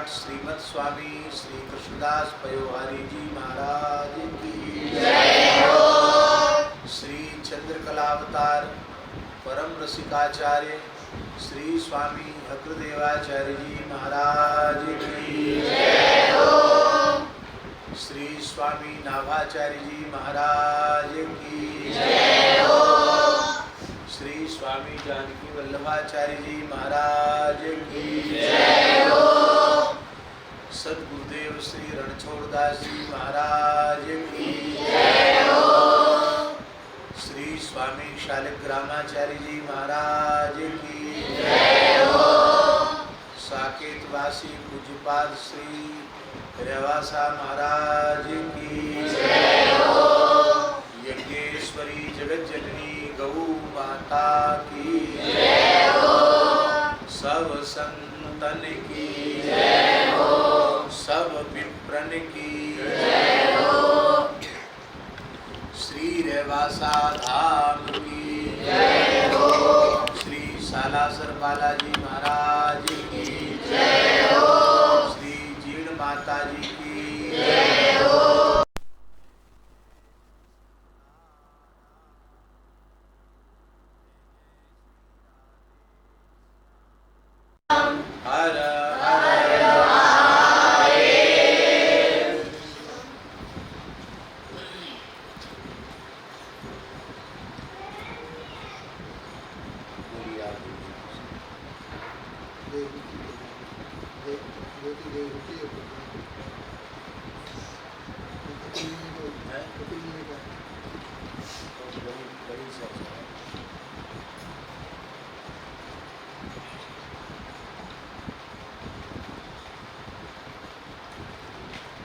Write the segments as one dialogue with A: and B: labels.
A: सम्राट श्रीमद स्वामी श्री कृष्णदास पयोहारी जी महाराज की जय हो। श्री चंद्रकलावतार परम रसिकाचार्य श्री स्वामी अग्रदेवाचार्य जी महाराज की जय हो। श्री स्वामी नाभाचार्य जी महाराज की जय हो। श्री स्वामी जानकी वल्लभाचार्य जी महाराज की जय हो। सद्गुरुदेव श्री रणछोड़दास जी महाराज की जय हो। श्री स्वामी शालिग्रामाचार्य जी महाराज की जय हो। साकेतवासी पूज्यपाद श्री रेवासा महाराज की जय हो। यज्ञेश्वरी जगत जननी गौ माता की जय हो। सब संतन की जय हो। सब विप्रन की जय हो। श्री रेवासा धाम की जय हो। श्री सालासर बालाजी महाराज की जय हो। श्री जीर्ण माता जी की जय हो। हर हर महादेव।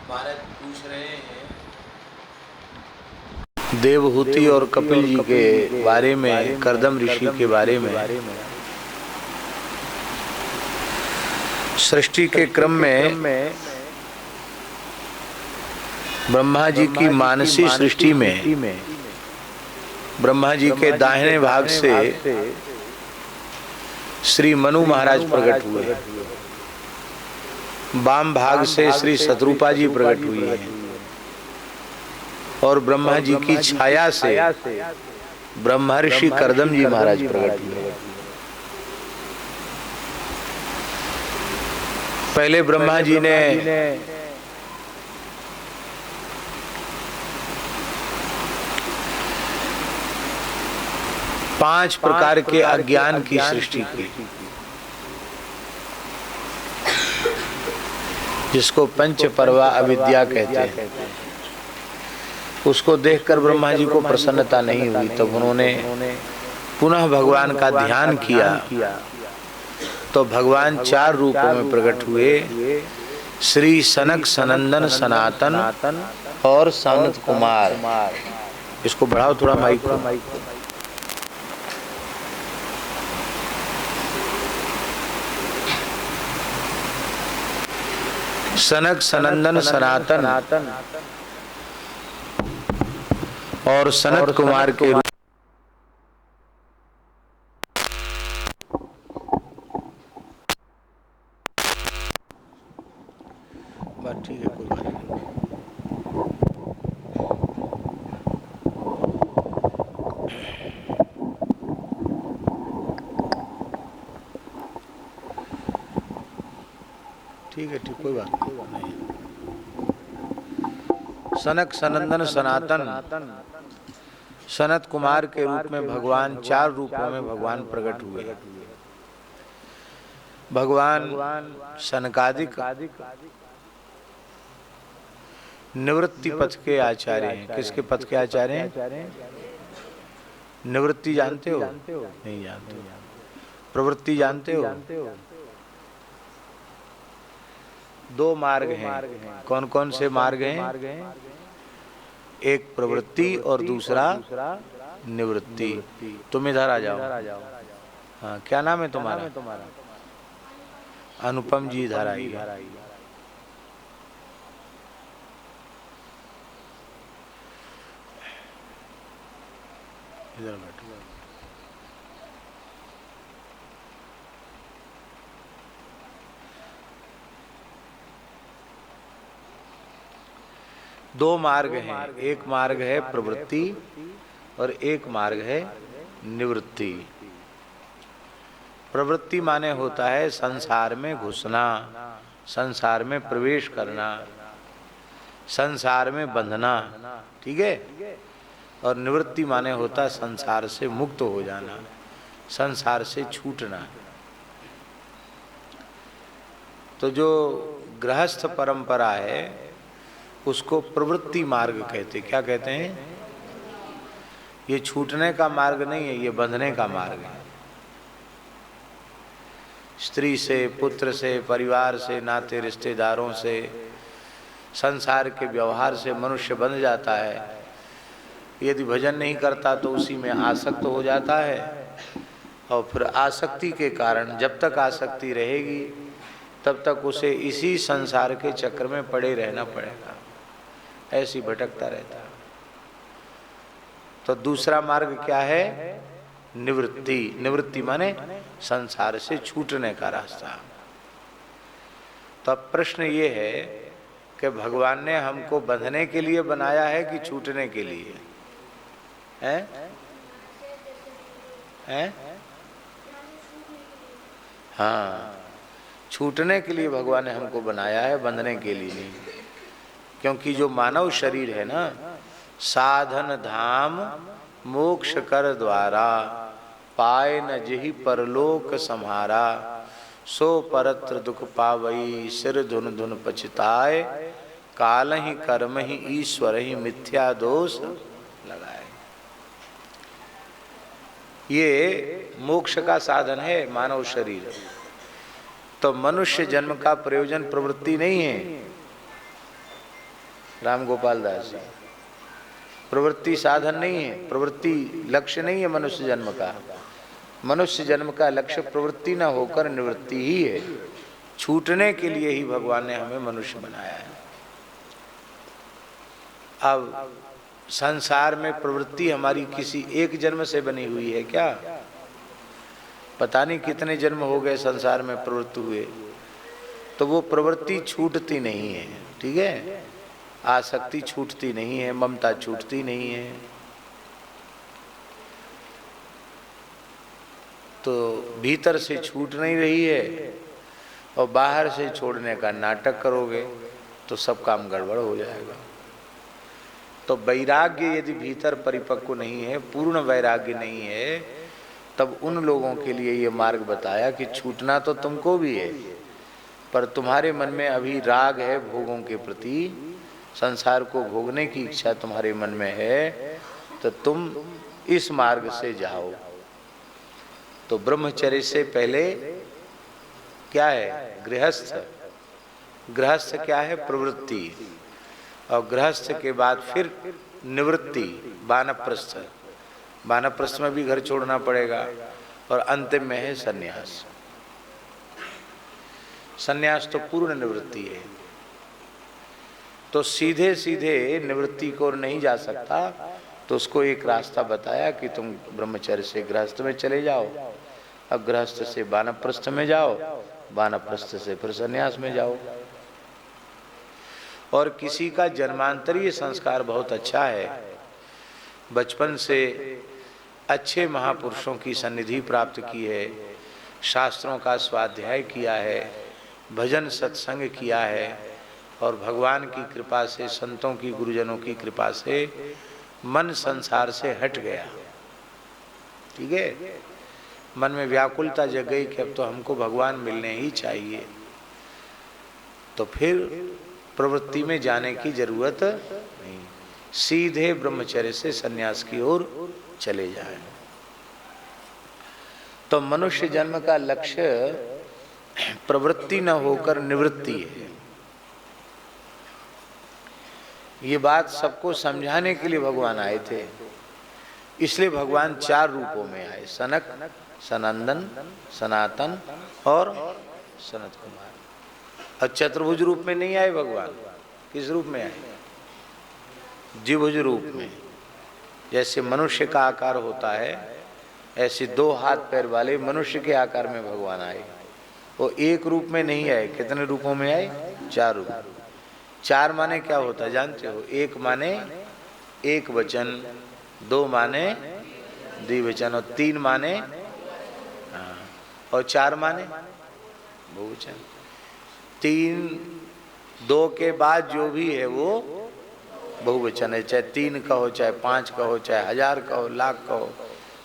A: महाराज पूछ रहे हैं देवहूति और कपिल जी के बारे में, कर्दम ऋषि के बारे में। सृष्टि के क्रम में ब्रह्मा जी की मानसी सृष्टि में ब्रह्मा जी के दाहिने भाग से श्री मनु महाराज प्रकट हुए, वाम भाग से श्री शत्रुपा जी प्रकट हुई है और ब्रह्मा जी की छाया से ब्रह्मर्षि कर्दम जी महाराज प्रकट हुए। पहले ब्रह्मा जी ने पांच प्रकार के अज्ञान की सृष्टि की, जिसको पंच परवा अविद्या कहते हैं। उसको देखकर ब्रह्मा जी को प्रसन्नता नहीं हुई, तब उन्होंने पुनः भगवान का ध्यान किया तो भगवान चार रूपों में प्रकट हुए, श्री सनक सनंदन सनातन और सनत कुमार। इसको बढ़ाओ थोड़ा माइक को। सनक सनंदन सनातन और सनत कुमार के रूप। बात ठीक है, कोई बात नहीं। ठीक है, ठीक, कोई बात नहीं। सनक सनंदन सनातन सनत कुमार के रूप में भगवान चार रूपों में भगवान प्रकट हुए। भगवान सनकादिक निवृत्ति पथ के आचार्य हैं। किसके पथ के आचार्य हैं? निवृत्ति जानते हो? नहीं जानते हो। प्रवृत्ति जानते हो? दो मार्ग हैं। कौन कौन से मार्ग हैं? एक प्रवृत्ति और दूसरा निवृत्ति। तुम इधर आ जाओ। हाँ, क्या नाम है तुम्हारा? अनुपम जी इधर आइए। इधर बैठो। दो मार्ग हैं, एक मार्ग है प्रवृत्ति और एक मार्ग है निवृत्ति। प्रवृत्ति माने होता है संसार में घुसना, संसार में प्रवेश करना, संसार में बंधना, ठीक है। और निवृत्ति माने होता संसार से मुक्त हो जाना, संसार से छूटना। तो जो गृहस्थ परंपरा है उसको प्रवृत्ति मार्ग कहते। क्या कहते हैं? ये छूटने का मार्ग नहीं है, ये बंधने का मार्ग है। स्त्री से, पुत्र से, परिवार से, नाते रिश्तेदारों से, संसार के व्यवहार से मनुष्य बंध जाता है। यदि भजन नहीं करता तो उसी में आसक्त हो जाता है, और फिर आसक्ति के कारण जब तक आसक्ति रहेगी तब तक उसे इसी संसार के चक्र में पड़े रहना पड़ेगा, ऐसी भटकता रहता है। तो दूसरा मार्ग क्या है? निवृत्ति। निवृत्ति माने संसार से छूटने का रास्ता। तो अब प्रश्न ये है कि भगवान ने हमको बंधने के लिए बनाया है कि छूटने के लिए? हैं? हैं? हाँ, छूटने के लिए भगवान ने हमको बनाया है, बंधने के लिए नहीं। क्योंकि जो मानव शरीर है ना, साधन धाम मोक्ष कर द्वारा, पाए न जहि परलोक सम्हारा, सो परत्र दुख पावई, सिर धुन धुन पछताए, काल ही कर्म ही ईश्वर ही मिथ्या दोष लगाए। ये मोक्ष का साधन है मानव शरीर। तो मनुष्य जन्म का प्रयोजन प्रवृत्ति नहीं है। राम गोपाल दास जी, प्रवृत्ति साधन नहीं है, प्रवृत्ति लक्ष्य नहीं है मनुष्य जन्म का। मनुष्य जन्म का लक्ष्य प्रवृत्ति न होकर निवृत्ति ही है। छूटने के लिए ही भगवान ने हमें मनुष्य बनाया है। अब संसार में प्रवृत्ति हमारी किसी एक जन्म से बनी हुई है क्या? पता नहीं कितने जन्म हो गए संसार में प्रवृत्ति हुए, तो वो प्रवृत्ति छूटती नहीं है, ठीक है। आसक्ति छूटती नहीं है, ममता छूटती नहीं है। तो भीतर से छूट नहीं रही है और बाहर से छोड़ने का नाटक करोगे तो सब काम गड़बड़ हो जाएगा। तो वैराग्य यदि भीतर परिपक्व नहीं है, पूर्ण वैराग्य नहीं है, तब उन लोगों के लिए ये मार्ग बताया कि छूटना तो तुमको भी है, पर तुम्हारे मन में अभी राग है भोगों के प्रति, संसार को भोगने की इच्छा तुम्हारे मन में है, तो तुम इस मार्ग से जाओ। तो ब्रह्मचर्य से पहले क्या है? गृहस्थ। गृहस्थ क्या है? प्रवृत्ति। और गृहस्थ के बाद फिर निवृत्ति, वानप्रस्थ। वानप्रस्थ में भी घर छोड़ना पड़ेगा, और अंतिम में है सन्यास। सन्यास तो पूर्ण निवृत्ति है। तो सीधे सीधे निवृत्ति को नहीं जा सकता, तो उसको एक रास्ता बताया कि तुम ब्रह्मचर्य से गृहस्थ में चले जाओ, अब गृहस्थ से वानप्रस्थ में जाओ, वानप्रस्थ से फिर सन्यास में जाओ। और किसी का जन्मांतरीय संस्कार बहुत अच्छा है, बचपन से अच्छे महापुरुषों की सन्निधि प्राप्त की है, शास्त्रों का स्वाध्याय किया है, भजन सत्संग किया है, और भगवान की कृपा से, संतों की, गुरुजनों की कृपा से मन संसार से हट गया, ठीक है। मन में व्याकुलता जग गई कि अब तो हमको भगवान मिलने ही चाहिए, तो फिर प्रवृत्ति में जाने की जरूरत नहीं, सीधे ब्रह्मचर्य से सन्यास की ओर चले जाए। तो मनुष्य जन्म का लक्ष्य प्रवृत्ति न होकर निवृत्ति है। ये बात सबको समझाने के लिए भगवान आए थे, इसलिए भगवान 4 रूपों में आए, सनक, सनंदन, सनातन और सनत कुमार। और चतुर्भुज रूप में नहीं आए भगवान। किस रूप में आए? द्विभुज रूप में। जैसे मनुष्य का आकार होता है, ऐसे 2 हाथ पैर वाले मनुष्य के आकार में भगवान आए। वो एक रूप में नहीं आए, कितने रूपों में आए? 4 रूप। चार माने क्या होता है जानते हो? एक माने एक वचन, दो माने द्विवचन, और तीन माने और चार माने बहुवचन। तीन, दो के बाद जो भी है वो बहुवचन है, चाहे तीन कहो, चाहे पांच कहो, चाहे हजार कहो, लाख कहो,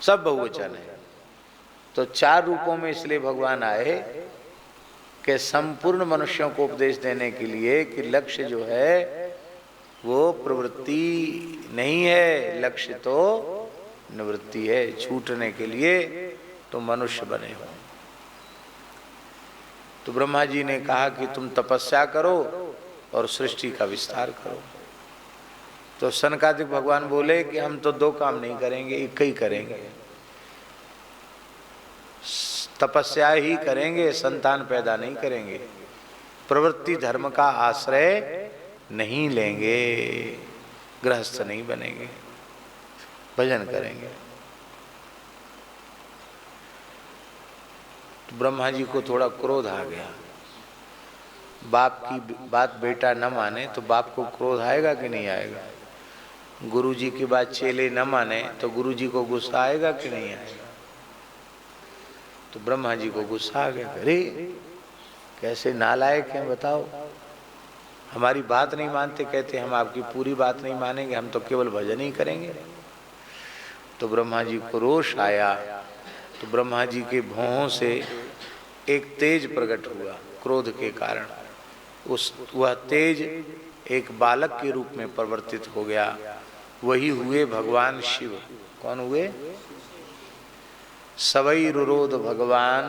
A: सब बहुवचन है। तो चार रूपों में इसलिए भगवान आए कि संपूर्ण मनुष्यों को उपदेश देने के लिए कि लक्ष्य जो है वो प्रवृत्ति नहीं है, लक्ष्य तो निवृत्ति है। छूटने के लिए तो मनुष्य बने हो। तो ब्रह्मा जी ने कहा कि तुम तपस्या करो और सृष्टि का विस्तार करो। तो सनकादिक भगवान बोले कि हम तो दो काम नहीं करेंगे, एक ही करेंगे, तपस्या ही करेंगे, संतान पैदा नहीं करेंगे, प्रवृत्ति धर्म का आश्रय नहीं लेंगे, गृहस्थ नहीं बनेंगे, भजन करेंगे। तो ब्रह्मा जी को थोड़ा क्रोध आ गया। बाप की बात बेटा न माने तो बाप को क्रोध आएगा कि नहीं आएगा? गुरु जी की बात चेले न माने तो गुरु जी को गुस्सा आएगा कि नहीं आएगा? तो ब्रह्मा जी को गुस्सा आ गया। अरे कैसे नालायक हैं बताओ, हमारी बात नहीं मानते, कहते हम आपकी पूरी बात नहीं मानेंगे, हम तो केवल भजन ही करेंगे। तो ब्रह्मा जी को रोष आया। तो ब्रह्मा जी के भौहों से एक तेज प्रकट हुआ क्रोध के कारण। वह तेज एक बालक के रूप में परिवर्तित हो गया। वही हुए भगवान शिव। कौन हुए? सवै रुरोध भगवान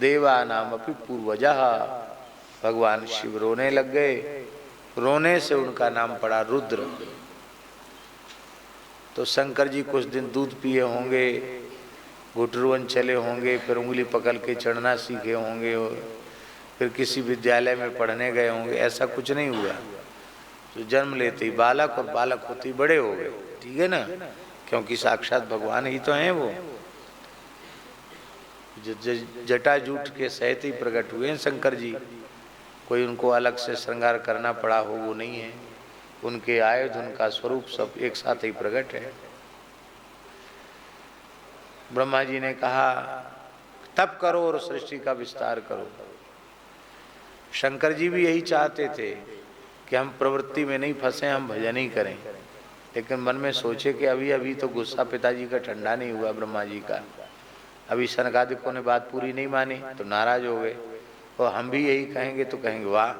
A: देवानामपि पूर्वजः। भगवान शिव रोने लग गए। रोने से उनका नाम पड़ा रुद्र। तो शंकर जी कुछ दिन दूध पिए होंगे, घुटरुवन चले होंगे, फिर उंगली पकड़ के चढ़ना सीखे होंगे, फिर किसी विद्यालय में पढ़ने गए होंगे। ऐसा कुछ नहीं हुआ। तो जन्म लेते ही बालक और बालक होते ही बड़े हो गए। ठीक है ना, क्योंकि साक्षात भगवान ही तो हैं वो। जटा जूट के सहित ही प्रकट हुए हैं शंकर जी। कोई उनको अलग से श्रृंगार करना पड़ा हो वो नहीं है। उनके आयुध, उनका स्वरूप सब एक साथ ही प्रकट है। ब्रह्मा जी ने कहा तप करो और सृष्टि का विस्तार करो। शंकर जी भी यही चाहते थे कि हम प्रवृत्ति में नहीं फंसे, हम भजन ही करें। लेकिन मन में सोचे कि अभी अभी तो गुस्सा पिताजी का ठंडा नहीं हुआ, ब्रह्मा जी का। अभी सनकादिकों ने बात पूरी नहीं मानी तो नाराज हो गए। और हम भी यही कहेंगे तो कहेंगे वाह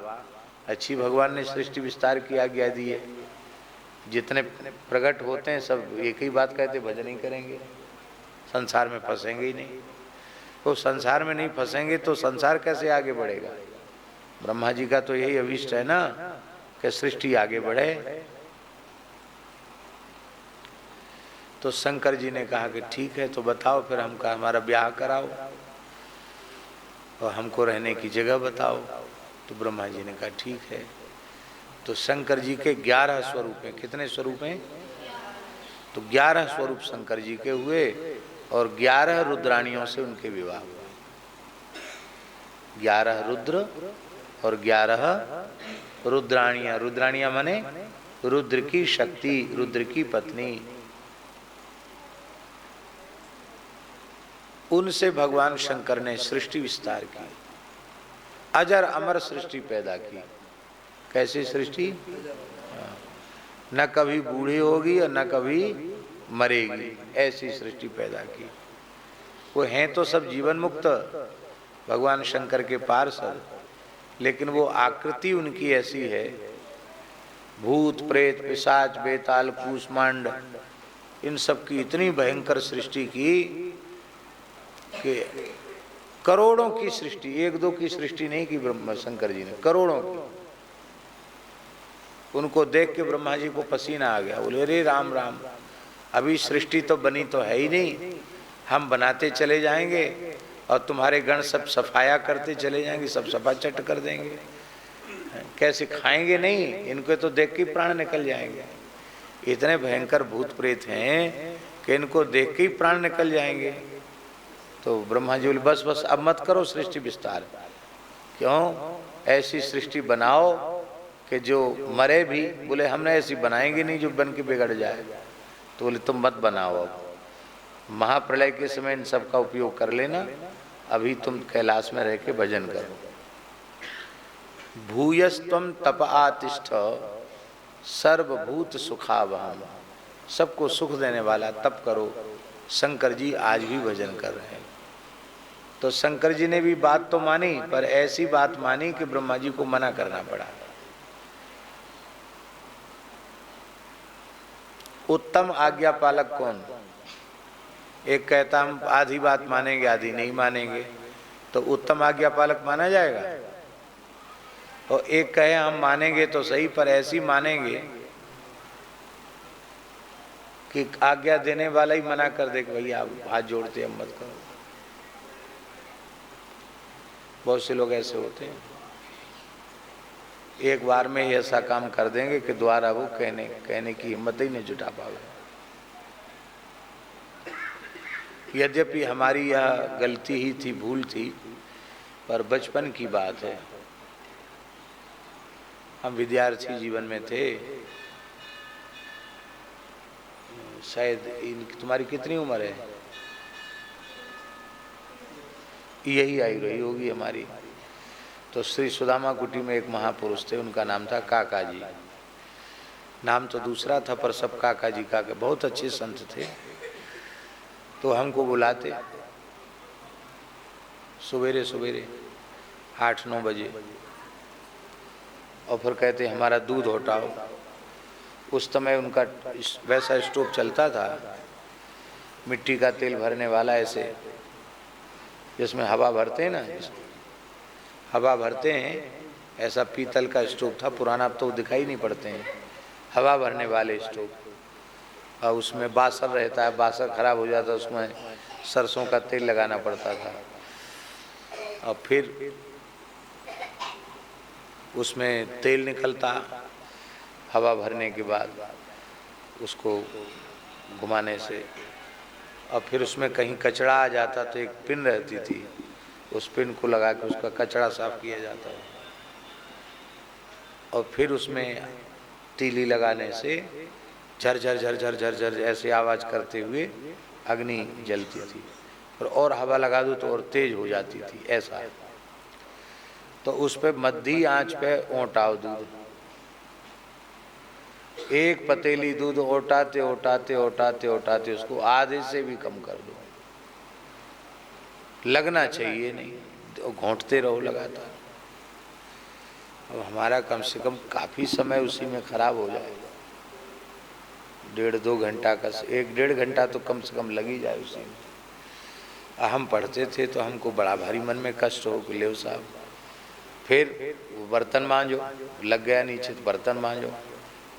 A: अच्छी भगवान ने सृष्टि विस्तार की आज्ञा दी है। जितने प्रकट होते हैं सब एक ही बात कहते, भजन ही करेंगे, संसार में फंसेंगे ही नहीं। तो संसार में नहीं फंसेंगे तो संसार कैसे आगे बढ़ेगा? ब्रह्मा जी का तो यही अभीष्ट है ना कि सृष्टि आगे बढ़े। तो शंकर जी ने कहा कि ठीक है, तो बताओ फिर हमका हमारा ब्याह कराओ और हमको रहने की जगह बताओ। तो ब्रह्मा जी ने कहा ठीक है। तो शंकर जी के 11 स्वरूप हैं। कितने स्वरूप हैं? तो 11 स्वरूप शंकर जी के हुए और 11 रुद्राणियों से उनके विवाह हुए। 11 रुद्र और 11 रुद्राणियां। रुद्राणियां माने रुद्र की शक्ति, रुद्र की पत्नी। उनसे भगवान शंकर ने सृष्टि विस्तार की, अजर अमर सृष्टि पैदा की। कैसी सृष्टि? न कभी बूढ़ी होगी और न कभी मरेगी, ऐसी सृष्टि पैदा की। वो हैं तो सब जीवन मुक्त भगवान शंकर के पार्षद, लेकिन वो आकृति उनकी ऐसी है, भूत प्रेत पिशाच बेताल कूष्मांड इन सब की इतनी भयंकर सृष्टि की कि करोड़ों की सृष्टि, एक दो की सृष्टि नहीं की ब्रह्मा शंकर जी ने, करोड़ों की। उनको देख के ब्रह्मा जी को पसीना आ गया। बोले रे राम राम, अभी सृष्टि तो बनी तो है ही नहीं, हम बनाते चले जाएंगे और तुम्हारे गण सब सफाया करते चले जाएंगे, सब सफा चट कर देंगे। कैसे खाएंगे नहीं, इनको तो देख के प्राण निकल जाएंगे। इतने भयंकर भूत प्रेत हैं कि इनको देख के ही प्राण निकल जाएंगे। तो ब्रह्मा जी बोले बस बस अब मत करो सृष्टि विस्तार। क्यों? ऐसी सृष्टि बनाओ कि जो मरे भी बोले हमने ऐसी बनाएंगे नहीं जो बन के बिगड़ जाए, तो बोले तुम मत बनाओ, अब महाप्रलय के समय इन सब का उपयोग कर लेना, अभी तुम कैलाश में रह के भजन करो। भूयस्त्वम तप आतिष्ठ सर्वभूत सुखावहम, सबको सुख देने वाला तप करो। शंकर जी आज भी भजन कर रहे हैं। तो शंकर जी ने भी बात तो मानी, पर ऐसी बात मानी कि ब्रह्मा जी को मना करना पड़ा। उत्तम आज्ञा पालक कौन? एक कहता हम आधी बात मानेंगे आधी नहीं मानेंगे, तो उत्तम आज्ञा पालक माना जाएगा। और एक कहे हम मानेंगे तो सही, पर ऐसी मानेंगे कि आज्ञा देने वाला ही मना कर दे कि भैया आप हाथ जोड़ते हम मत करो। बहुत से लोग ऐसे होते हैं, एक बार में ही ऐसा काम कर देंगे कि दोबारा वो कहने की हिम्मत ही नहीं जुटा पावे। यद्यपि हमारी यह गलती ही थी, भूल थी, पर बचपन की बात है। हम विद्यार्थी जीवन में थे, शायद तुम्हारी कितनी उम्र है? यही आई रही होगी हमारी। तो श्री सुदामा कुटी में एक महापुरुष थे, उनका नाम था काका जी। नाम तो दूसरा था पर सब काका जी काका, बहुत अच्छे संत थे। तो हमको बुलाते सवेरे सवेरे 8-9 बजे, और फिर कहते हमारा दूध हटाओ। उस समय उनका वैसा स्टोव चलता था, मिट्टी का तेल भरने वाला, ऐसे जिसमें हवा भरते हैं ना, हवा भरते हैं, ऐसा पीतल का स्टोव था पुराना, अब तो दिखाई नहीं पड़ते हैं, हवा भरने वाले स्टोव। और उसमें बासर रहता है, बासर खराब हो जाता है, उसमें सरसों का तेल लगाना पड़ता था। और फिर उसमें तेल निकलता, हवा भरने के बाद उसको घुमाने से, और फिर उसमें कहीं कचरा आ जाता तो एक पिन रहती थी, उस पिन को लगा के उसका कचरा साफ किया जाता है। और फिर उसमें तीली लगाने से झर झर झर झर झर झर ऐसे आवाज़ करते हुए अग्नि जलती थी, और हवा लगा दो तो और तेज हो जाती थी, ऐसा। तो उस पे मध्य आंच पे ओटाओ दूध, एक पतीली दूध ओटाते ओटाते ओटाते ओटाते उसको आधे से भी कम कर दो, लगना चाहिए नहीं, तो घोंटते रहो लगातार। अब हमारा कम से कम काफ़ी समय उसी में खराब हो जाएगा, 1.5-2 घंटा का, 1-1.5 घंटा तो कम से कम लग ही जाए उसी में। हम पढ़ते थे तो हमको बड़ा भारी मन में कष्ट हो कि ले साहब, फिर वो बर्तन मांजो, लग गया नीचे तो बर्तन मांजो,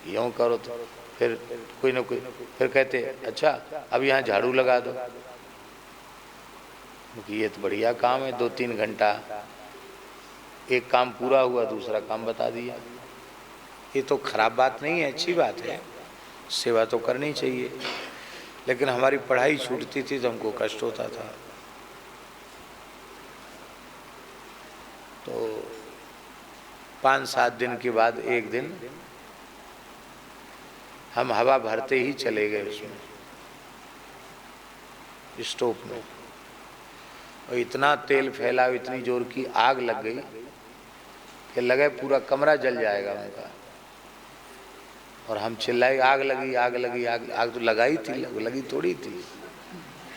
A: यूँ करो, तो फिर कोई ना कोई फिर कहते अच्छा अब यहाँ झाड़ू लगा दो, कि ये तो बढ़िया काम है, 2-3 घंटा एक काम पूरा हुआ, दूसरा काम बता दिया। ये तो खराब बात नहीं है, अच्छी बात है, सेवा तो करनी चाहिए, लेकिन हमारी पढ़ाई छूटती थी तो हमको कष्ट होता था। तो 5-7 दिन के बाद एक दिन हम हवा भरते ही चले गए उसमें स्टोव में, और इतना तेल फैला, इतनी जोर की आग लग गई कि लगे पूरा कमरा जल जाएगा उनका। और हम चिल्लाए आग लगी आग लगी आग। आग तो लगाई थी, लगी थोड़ी थी,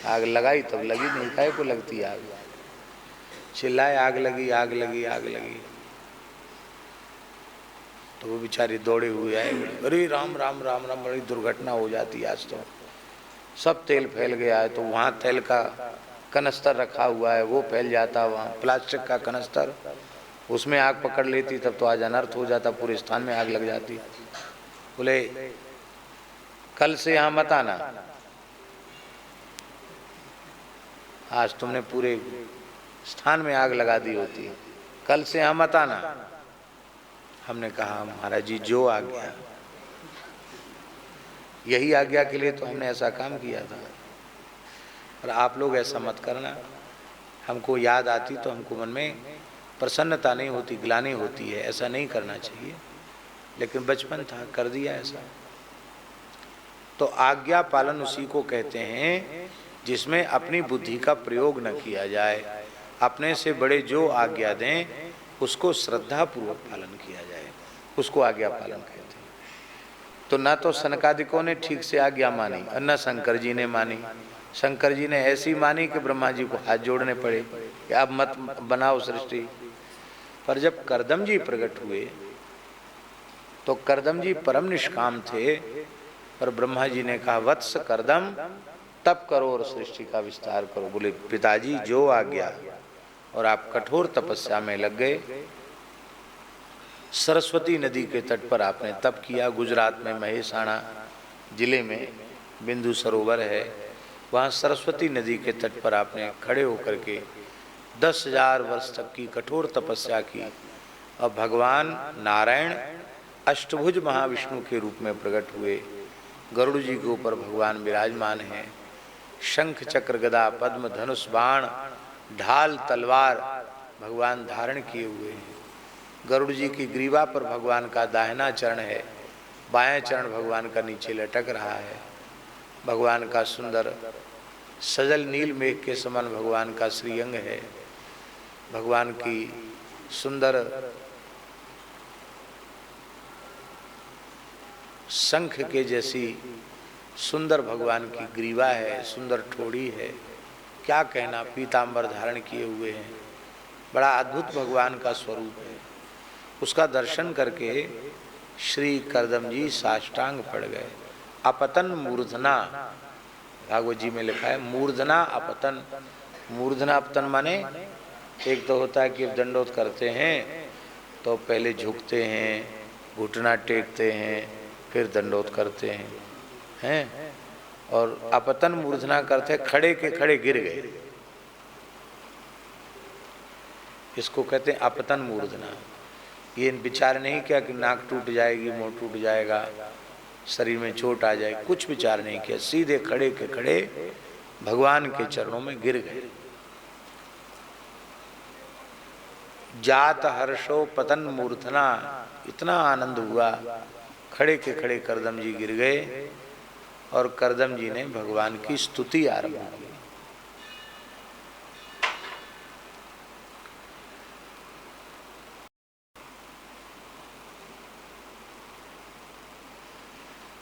A: आग लगाई तब लगी, नहीं काहे को लगती आग। चिल्लाए आग लगी आग लगी आग लगी। तो वो बेचारे दौड़े हुए आए, अरे राम राम राम राम, बड़ी दुर्घटना हो जाती आज तो, सब तेल फैल गया है। तो वहाँ तेल का कनस्तर रखा हुआ है, वो फैल जाता, वहाँ प्लास्टिक का कनस्तर, उसमें आग पकड़ लेती तब तो आज अनर्थ हो जाता, पूरे स्थान में आग लग जाती। बोले कल से यहाँ मत आना, आज तुमने पूरे स्थान में आग लगा दी होती, कल से यहाँ मत आना। हमने कहा महाराज जी जो आज्ञा, यही आज्ञा के लिए तो हमने ऐसा काम किया था, और आप लोग ऐसा मत करना। हमको याद आती तो हमको मन में प्रसन्नता नहीं होती, ग्लानि होती है, ऐसा नहीं करना चाहिए। लेकिन बचपन था, कर दिया ऐसा। तो आज्ञा पालन उसी को कहते हैं जिसमें अपनी बुद्धि का प्रयोग न किया जाए। अपने से बड़े जो आज्ञा दें उसको श्रद्धा पूर्वक पालन किया जाए, उसको आज्ञा पालन कहते हैं। तो ना तो सनकादिकों ने ठीक से आज्ञा मानी और न शंकर जी ने मानी। शंकर जी ने ऐसी मानी कि ब्रह्मा जी को हाथ जोड़ने पड़े कि अब मत बनाओ सृष्टि। पर जब करदम जी प्रकट हुए तो करदम जी परम निष्काम थे, पर ब्रह्मा जी ने कहा वत्स करदम तप करो और सृष्टि का विस्तार करो। बोले पिताजी जो आज्ञा, और आप कठोर तपस्या में लग गए। सरस्वती नदी के तट पर आपने तप किया। गुजरात में महेसाणा जिले में बिंदु सरोवर है, वहाँ सरस्वती नदी के तट पर आपने खड़े होकर के 10,000 वर्ष तक की कठोर तपस्या की। और भगवान नारायण अष्टभुज महाविष्णु के रूप में प्रकट हुए। गरुड़ जी के ऊपर भगवान विराजमान हैं। शंख चक्र गदा पद्म धनुष बाण ढाल तलवार भगवान धारण किए हुए हैं। गरुड़ जी की ग्रीवा पर भगवान का दाहिना चरण है, बायां चरण भगवान का नीचे लटक रहा है। भगवान का सुंदर सजल नील मेघ के समान भगवान का श्रीअंग है। भगवान की सुंदर शंख के जैसी सुंदर भगवान की ग्रीवा है, सुंदर ठोड़ी है, क्या कहना। पीतांबर धारण किए हुए हैं, बड़ा अद्भुत भगवान का स्वरूप है। उसका दर्शन करके श्री करदम जी साष्टांग पड़ गए। अपतन मूर्धना, भागवत जी में लिखा है मूर्धना अपतन। मूर्धना अपतन माने एक तो होता है कि दंडोत करते हैं तो पहले झुकते हैं, घुटना टेकते हैं, फिर दंडोत करते हैं, और अपतन मूर्धना करते खड़े के खड़े गिर गए, इसको कहते हैं अपतन मूर्धना। ये विचार नहीं किया कि नाक टूट जाएगी, मुंह टूट जाएगा, शरीर में चोट आ जाए, कुछ विचार नहीं किया, सीधे खड़े के खड़े भगवान के चरणों में गिर गए। जात हर्षो पतन मूर्धना, इतना आनंद हुआ, खड़े के खड़े करदम जी गिर गए और करदम जी ने भगवान की स्तुति आरंभ की।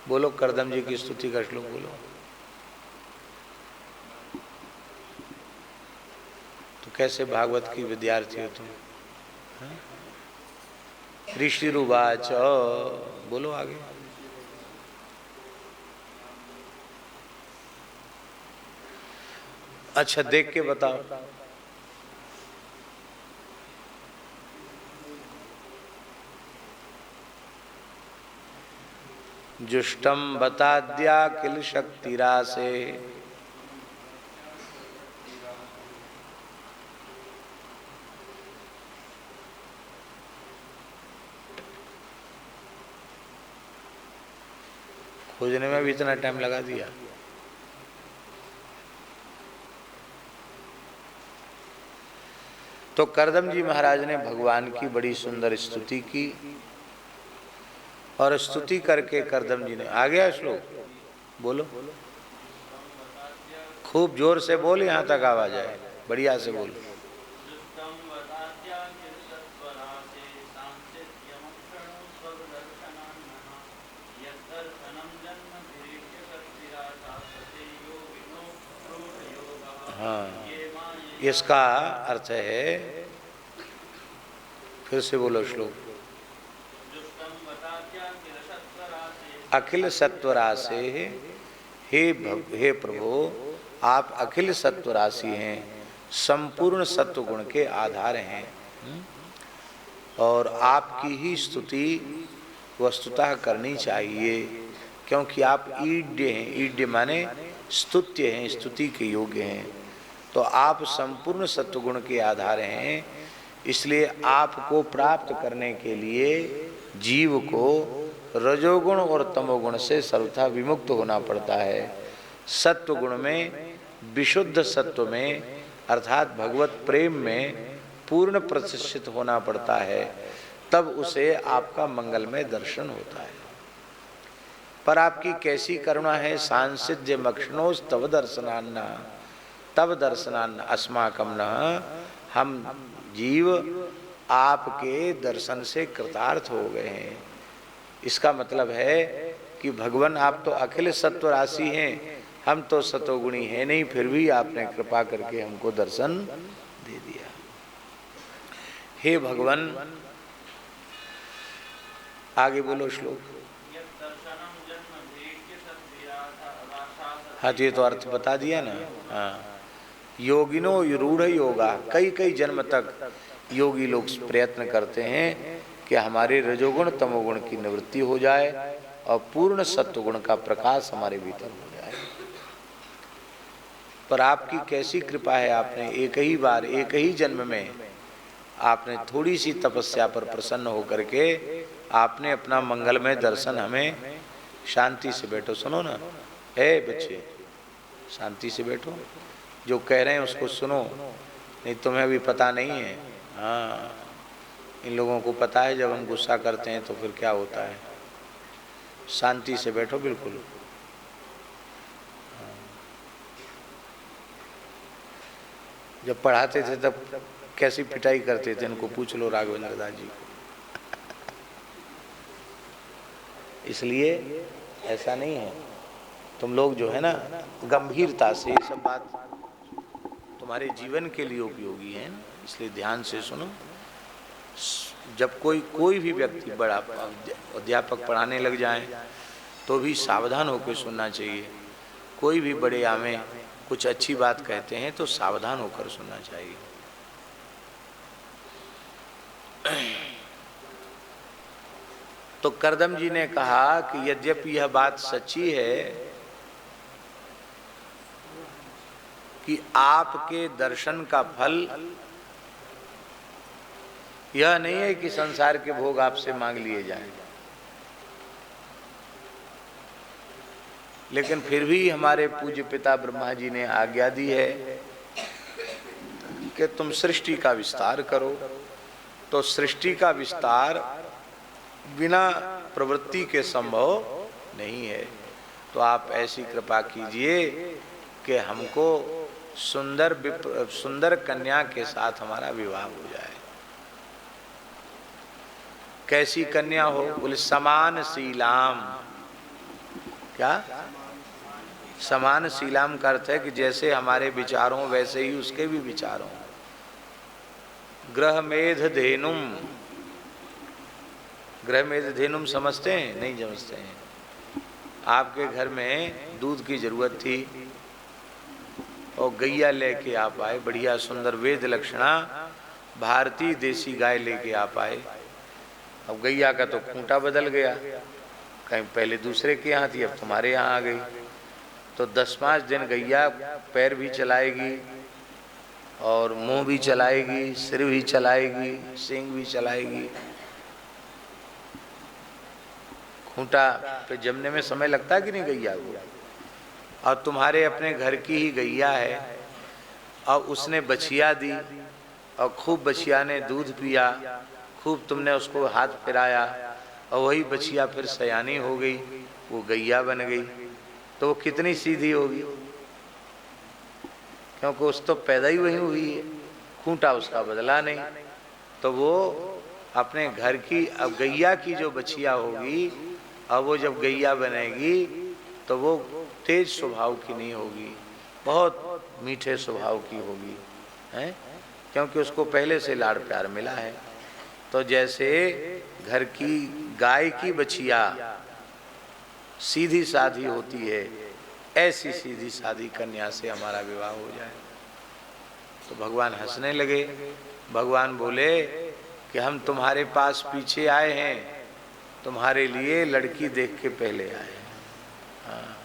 A: बोलो करदम जी की स्तुति का श्लोक बोलो। तो कैसे भागवत की विद्यार्थी हो तुम? ऋषि रुवाच, बोलो आगे। अच्छा देख के बताओ। जुष्टम बताद्या किल शक्तिरासे, खोजने में भी इतना टाइम लगा दिया। तो करदम जी महाराज ने भगवान की बड़ी सुंदर स्तुति की, और स्तुति करके करदम जी ने, आ गया श्लोक बोलो, खूब जोर से बोल, यहाँ तक आवाज आए, बढ़िया से बोलो। हाँ, इसका अर्थ है, फिर से बोलो श्लोक। अखिल सत्वराशि, हे प्रभु आप अखिल सत्वराशि हैं, संपूर्ण सत्व गुण के आधार हैं, और आपकी ही स्तुति वस्तुतः करनी चाहिए, क्योंकि आप ईड्य हैं। ईड्य माने स्तुत्य हैं, स्तुति के योग्य हैं। तो आप संपूर्ण सत्वगुण के आधार हैं, इसलिए आपको प्राप्त करने के लिए जीव को रजोगुण और तमोगुण से सर्वथा विमुक्त होना पड़ता है। सत्वगुण में, विशुद्ध सत्व में, अर्थात भगवत प्रेम में पूर्ण प्रतिष्ठित होना पड़ता है। तब उसे आपका मंगलमय दर्शन होता है। पर आपकी कैसी करुणा है, सांसिध्य मक्षणोस तव दर्शनान्न, तब दर्शनान्न अस्माकम न, हम जीव आपके दर्शन से कृतार्थ हो गए हैं। इसका मतलब है कि भगवान आप तो अखिल सत्व राशि हैं, हम तो सतोगुणी हैं नहीं, फिर भी आपने कृपा करके हमको दर्शन दे दिया। हे भगवान, आगे बोलो श्लोक। हाँ तो ये तो अर्थ बता दिया ना। हाँ, योगिनो रूढ़ योगा, कई कई जन्म तक योगी लोग प्रयत्न करते हैं कि हमारे रजोगुण तमोगुण की निवृत्ति हो जाए और पूर्ण सत्वगुण का प्रकाश हमारे भीतर हो जाए। पर आपकी कैसी कृपा है, आपने एक ही बार एक ही जन्म में आपने थोड़ी सी तपस्या पर प्रसन्न होकर के आपने अपना मंगलमय दर्शन हमें। शांति से बैठो, सुनो ना, है बच्चे शांति से बैठो, जो कह रहे हैं उसको सुनो, नहीं तुम्हें अभी पता नहीं है। हाँ, इन लोगों को पता है जब हम गुस्सा करते हैं तो फिर क्या होता है। शांति से बैठो बिल्कुल। जब पढ़ाते थे तब कैसी पिटाई करते थे, इनको पूछ लो राघवेंद्र दास जी को। इसलिए ऐसा नहीं है, तुम लोग जो है ना गंभीरता से ये सब बात तुम्हारे जीवन के लिए उपयोगी है, इसलिए ध्यान से सुनो। जब कोई भी व्यक्ति बड़ा अध्यापक पढ़ाने लग जाए तो भी सावधान होकर सुनना चाहिए। कोई भी बड़े आमे कुछ अच्छी बात कहते हैं तो सावधान होकर सुनना चाहिए। तो करदम जी ने कहा कि यद्यपि यह बात सच्ची है कि आपके दर्शन का फल यह नहीं है कि संसार के भोग आपसे मांग लिए जाएं, लेकिन फिर भी हमारे पूज्य पिता ब्रह्मा जी ने आज्ञा दी है कि तुम सृष्टि का विस्तार करो। तो सृष्टि का विस्तार बिना प्रवृत्ति के संभव नहीं है। तो आप ऐसी कृपा कीजिए कि हमको सुंदर कन्या के साथ हमारा विवाह हो जाए। कैसी कन्या हो? बोले समान शीलाम। क्या समान शीलाम का अर्थ है कि जैसे हमारे विचार हों वैसे ही उसके भी विचार हों। ग्रह मेध धेनुम, ग्रह मेध धेनुम समझते हैं? नहीं समझते हैं। आपके घर में दूध की जरूरत थी और गैया लेके आप आए, बढ़िया सुंदर वेद लक्षणा भारतीय देसी गाय लेके आप आए। अब गैया का तो खूंटा बदल गया, कहीं पहले दूसरे के यहाँ थी अब तुम्हारे यहाँ आ गई। तो 10-5 दिन गैया पैर भी चलाएगी और मुंह भी चलाएगी, सिर भी चलाएगी, सींग भी चलाएगी। खूंटा पे जमने में समय लगता है कि नहीं गैया को? और तुम्हारे अपने घर की ही गैया है और उसने बछिया दी और खूब बछिया ने दूध पिया, खूब तुमने उसको हाथ फिराया और वही बछिया फिर सयानी हो गई, वो गैया बन गई। तो वो कितनी सीधी होगी, क्योंकि उस तो पैदा ही वही हुई है, खूंटा उसका बदला नहीं। तो वो अपने घर की, अब गैया की जो बछिया होगी, अब वो जब गैया बनेगी तो वो तेज स्वभाव की नहीं होगी, बहुत मीठे स्वभाव की होगी, हैं? क्योंकि उसको पहले से लाड़ प्यार मिला है। तो जैसे घर की गाय की बछिया सीधी साधी होती है, ऐसी सीधी साधी कन्या से हमारा विवाह हो जाए। तो भगवान हंसने लगे। भगवान बोले कि हम तुम्हारे पास पीछे आए हैं, तुम्हारे लिए लड़की देख के पहले आए हैं। हाँ,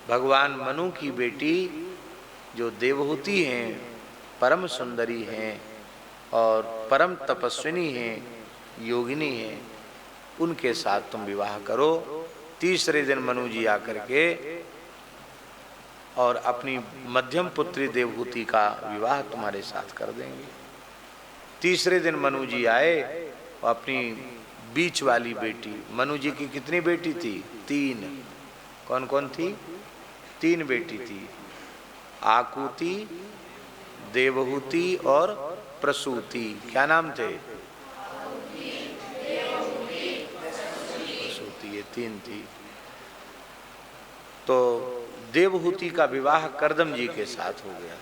A: भगवान मनु की बेटी जो देवहूति हैं, परम सुंदरी हैं और परम तपस्विनी हैं, योगिनी हैं, उनके साथ तुम विवाह करो। तीसरे दिन मनु जी आकर के और अपनी मध्यम पुत्री देवहूति का विवाह तुम्हारे साथ कर देंगे। तीसरे दिन मनु जी आए अपनी बीच वाली बेटी, मनु जी की कितनी बेटी थी? 3। कौन कौन थी? 3 बेटी थी, आकुति, देवहूति और प्रसूति। क्या नाम थे? प्रसूति, ये 3 थी। तो देवहूति का विवाह कर्दम जी के साथ हो गया।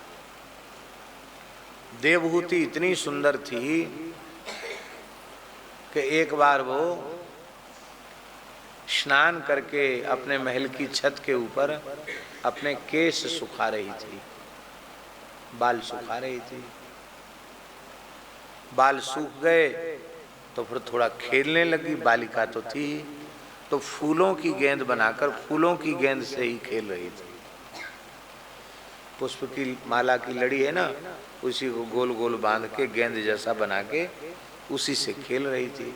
A: देवहूति इतनी सुंदर थी कि एक बार वो स्नान करके अपने महल की छत के ऊपर अपने केश सुखा रही थी, बाल सुखा रही थी। बाल सूख गए तो फिर थोड़ा खेलने लगी, बालिका तो थी, तो फूलों की गेंद बनाकर फूलों की गेंद से ही खेल रही थी। पुष्प की माला की लड़ी है ना, उसी को गोल गोल बांध के गेंद जैसा बना के उसी से खेल रही थी।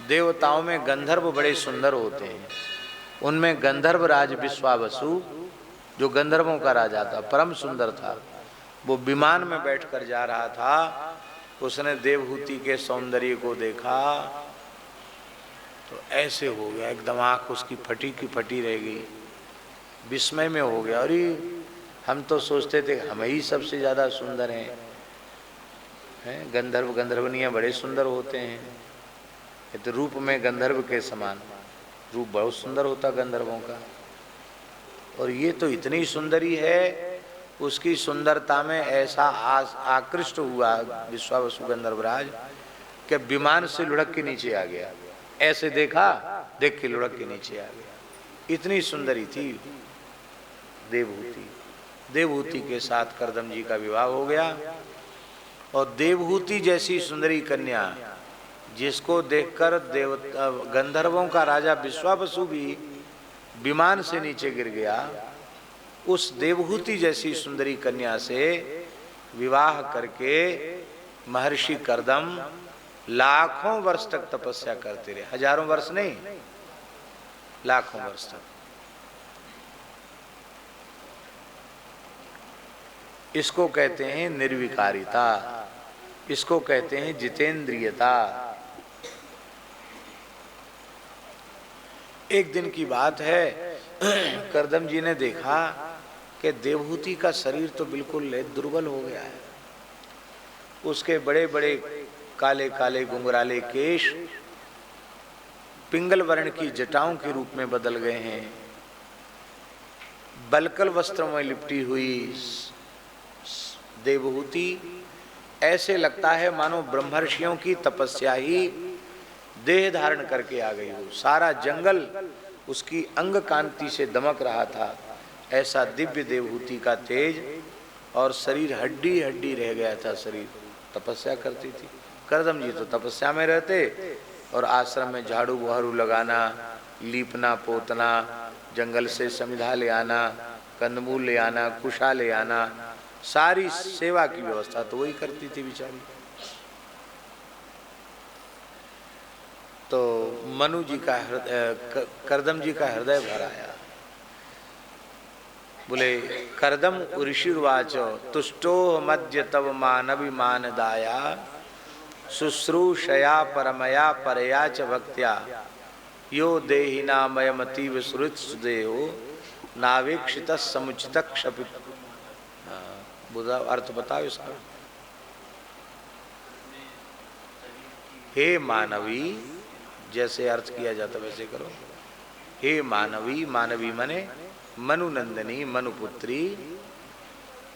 A: देवताओं में गंधर्व बड़े सुंदर होते हैं। उनमें गंधर्व राज विश्वावसु, जो गंधर्वों का राजा था, परम सुंदर था। वो विमान में बैठकर जा रहा था, उसने देवहूति के सौंदर्य को देखा तो ऐसे हो गया, एकदम आँख उसकी फटी की फटी रह गई, विस्मय में हो गया। अरे हम तो सोचते थे हम ही सबसे ज़्यादा सुंदर हैं, गंधर्व गंधर्वनियाँ बड़े सुंदर होते हैं, ये तो रूप में गंधर्व के समान, रूप बहुत सुंदर होता गंधर्वों का, और ये तो इतनी सुंदरी है। उसकी सुंदरता में ऐसा आकृष्ट हुआ विश्वावसु गंधर्वराज कि विमान से लुढ़क के नीचे आ गया। ऐसे देखा, देख के लुढ़क के नीचे आ गया। इतनी सुंदरी थी देवहूति। देवहूति के साथ कर्दम जी का विवाह हो गया, और देवहूति जैसी सुंदरी कन्या जिसको देखकर गंधर्वों का राजा विश्वावसु भी विमान से नीचे गिर गया, उस देवहूति जैसी सुंदरी कन्या से विवाह करके महर्षि कर्दम लाखों वर्ष तक तपस्या करते रहे। हजारों वर्ष नहीं, लाखों वर्ष तक। इसको कहते हैं निर्विकारिता, इसको कहते हैं जितेंद्रियता। एक दिन की बात है, कर्दम जी ने देखा कि देवहूति का शरीर तो बिल्कुल दुर्बल हो गया है। उसके बड़े बड़े काले काले घुंघराले केश पिंगल वर्ण की जटाओं के रूप में बदल गए हैं। बलकल वस्त्रों में लिपटी हुई देवहूति ऐसे लगता है मानो ब्रह्मर्षियों की तपस्या ही देह धारण करके आ गई हो। सारा जंगल उसकी अंग कांति से दमक रहा था। ऐसा दिव्य देवहूति का तेज, और शरीर हड्डी हड्डी रह गया था। शरीर तपस्या करती थी। कर्दम जी तो तपस्या में रहते, और आश्रम में झाड़ू बुहारू लगाना, लीपना पोतना, जंगल से समिधा ले आना, कंदमूल ले आना, कुशा ले आना, सारी सेवा की व्यवस्था तो वही करती थी बेचारी। तो मनु जी का कर्दम जी का हृदय भर आया। बोले कर्दम ऋषिर्वाच तुष्टो मध्य तव मानवी मानदाया शुश्रूषया परमया परया च भक्त्या यो देहिनामयमतीव सुहृत सुदेहो नावेक्षित समुचित क्षपित। बुधा अर्थ बताओ इसका। हे मानवी, जैसे अर्थ किया जाता वैसे करो। हे मानवी, मानवी मने मनुनंदनी, मनुपुत्री,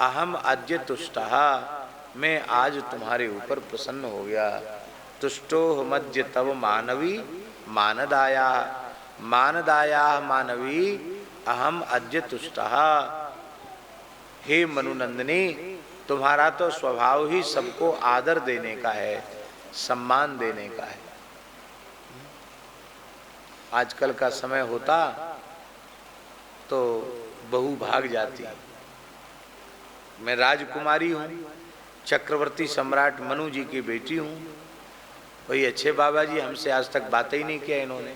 A: अहम अद्य तुष्टः, मैं आज तुम्हारे ऊपर प्रसन्न हो गया। तुष्टो मध्य तव मानवी मानदाया, मानदाया मानवी अहम अद्य तुष्टः। हे मनुनंदनी, तुम्हारा तो स्वभाव ही सबको आदर देने का है, सम्मान देने का है। आजकल का समय होता तो बहू भाग जाती। मैं राजकुमारी हूँ, चक्रवर्ती सम्राट मनु जी की बेटी हूँ। वही अच्छे बाबा जी हमसे आज तक बातें ही नहीं किया इन्होंने,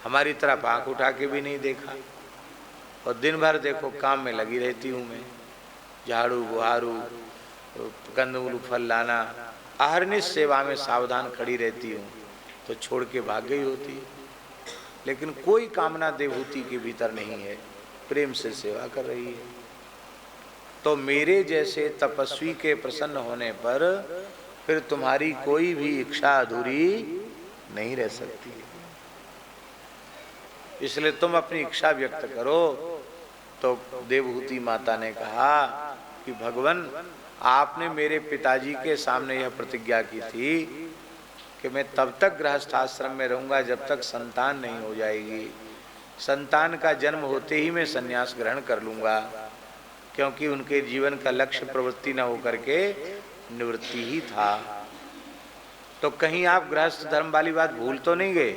A: हमारी तरफ आँख उठा के भी नहीं देखा। और दिन भर देखो काम में लगी रहती हूँ मैं, झाड़ू बुहारू, कंदमूल फल लाना, अहरनिश सेवा में सावधान खड़ी रहती हूँ। तो छोड़ के भाग गई होती। लेकिन कोई कामना देवहूति के भीतर नहीं है, प्रेम से सेवा कर रही है। तो मेरे जैसे तपस्वी के प्रसन्न होने पर फिर तुम्हारी कोई भी इच्छा अधूरी नहीं रह सकती। इसलिए तुम अपनी इच्छा व्यक्त करो। तो देवहूति माता ने कहा कि भगवान, आपने मेरे पिताजी के सामने यह प्रतिज्ञा की थी कि मैं तब तक गृहस्थ आश्रम में रहूंगा जब तक संतान नहीं हो जाएगी। संतान का जन्म होते ही मैं संन्यास ग्रहण कर लूंगा, क्योंकि उनके जीवन का लक्ष्य प्रवृत्ति न होकर के निवृत्ति ही था। तो कहीं आप गृहस्थ धर्म वाली बात भूल तो नहीं गए?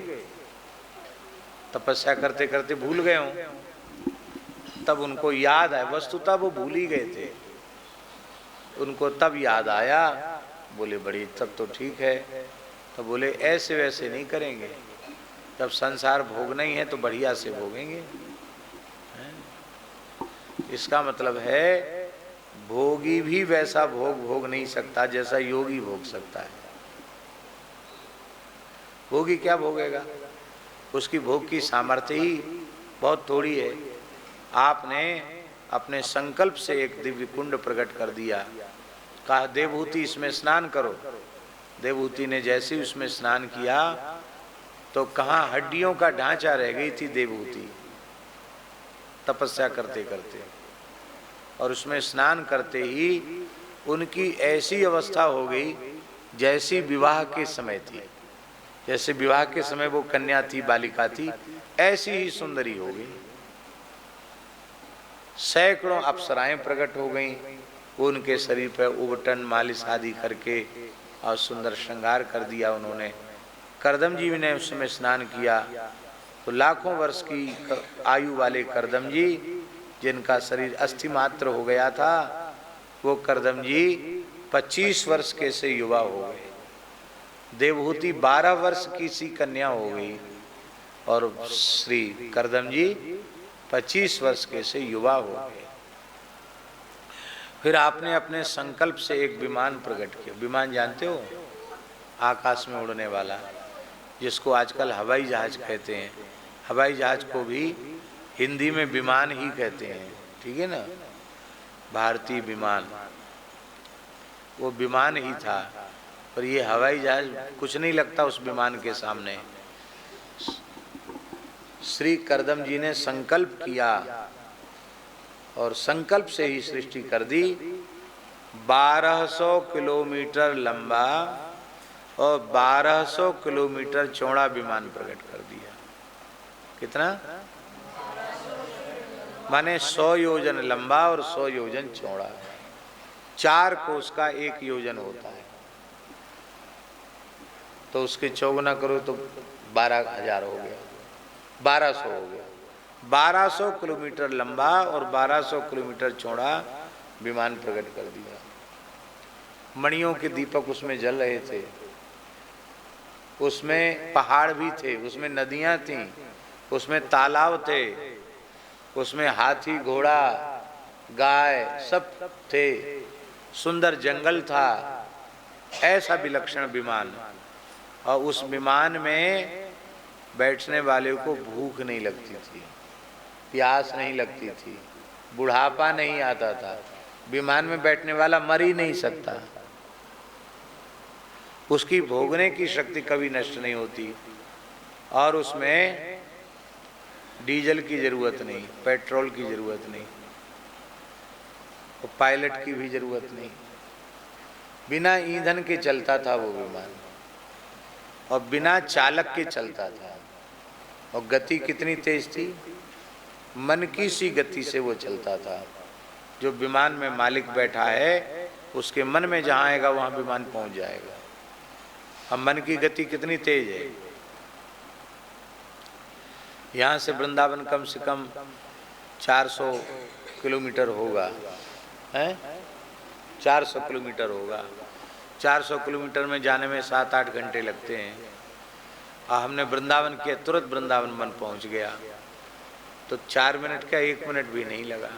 A: तपस्या करते करते भूल गए हो? तब उनको याद आया, वस्तुतः वो भूल ही गए थे, उनको तब याद आया। बोले बड़ी, तब तो ठीक है। तो बोले ऐसे वैसे नहीं करेंगे, जब संसार भोगना ही है तो बढ़िया से भोगेंगे। इसका मतलब है भोगी भी वैसा भोग भोग नहीं सकता जैसा योगी भोग सकता है। भोगी क्या भोगेगा? उसकी भोग की सामर्थ्य ही बहुत थोड़ी है। आपने अपने संकल्प से एक दिव्य कुंड प्रकट कर दिया, कहा देवहूति इसमें स्नान करो। देवहूति ने जैसे ही उसमें स्नान किया तो कहाँ हड्डियों का ढांचा रह गई थी देवहूति तपस्या करते करते। और उसमें स्नान करते ही उनकी ऐसी अवस्था हो गई जैसी विवाह के समय थी। जैसे विवाह के समय वो कन्या थी, बालिका थी, ऐसी ही सुंदरी हो गई। सैकड़ों अप्सराएं प्रकट हो गईं। उनके शरीर पर उबटन मालिश आदि करके और सुंदर श्रृंगार कर दिया उन्होंने। करदम जी ने उस समय स्नान किया तो लाखों वर्ष की आयु वाले करदम जी, जिनका शरीर अस्थि मात्र हो गया था, वो करदम जी 25 वर्ष के से युवा हो गए। देवहूति 12 वर्ष की सी कन्या हो गई और श्री करदम जी 25 वर्ष के से युवा हो गए। फिर आपने अपने संकल्प से एक विमान प्रकट किया। विमान जानते हो? आकाश में उड़ने वाला, जिसको आजकल हवाई जहाज कहते हैं। हवाई जहाज को भी हिंदी में विमान ही कहते हैं, ठीक है ना? भारतीय विमान, वो विमान ही था। पर ये हवाई जहाज कुछ नहीं लगता उस विमान के सामने। श्री करदम जी ने संकल्प किया और संकल्प से ही सृष्टि कर दी। 1200 किलोमीटर लंबा और 1200 किलोमीटर चौड़ा विमान प्रकट कर दिया। कितना? माने 100 योजन लंबा और 100 योजन चौड़ा। 4 कोस का 1 योजन होता है, तो उसके चौगुना करो तो 12,000 हो गया, 1200 हो गया। 1200 किलोमीटर लंबा और 1200 किलोमीटर चौड़ा विमान प्रकट कर दिया। मणियों के दीपक उसमें जल रहे थे, उसमें पहाड़ भी थे, उसमें नदियां थीं, उसमें तालाब थे, उसमें हाथी घोड़ा गाय सब थे, सुंदर जंगल था। ऐसा विलक्षण विमान। और उस विमान में बैठने वाले को भूख नहीं लगती थी, प्यास नहीं लगती थी, बुढ़ापा नहीं आता था। विमान में बैठने वाला मर ही नहीं सकता, उसकी भोगने की शक्ति कभी नष्ट नहीं होती। और उसमें डीजल की जरूरत नहीं, पेट्रोल की जरूरत नहीं, और पायलट की भी जरूरत नहीं। बिना ईंधन के चलता था वो विमान और बिना चालक के चलता था। और गति कितनी तेज थी, मन की सी गति से वो चलता था। जो विमान में मालिक बैठा है उसके मन में जहाँ आएगा वहाँ विमान पहुँच जाएगा। अब मन की गति कितनी तेज है। यहाँ से वृंदावन कम से कम 400 किलोमीटर होगा, है 400 किलोमीटर होगा। 400 किलोमीटर में जाने में 7-8 घंटे लगते हैं। और हमने वृंदावन किया, तुरंत वृंदावन मन पहुंच गया। तो 4 मिनट का 1 मिनट भी नहीं लगा।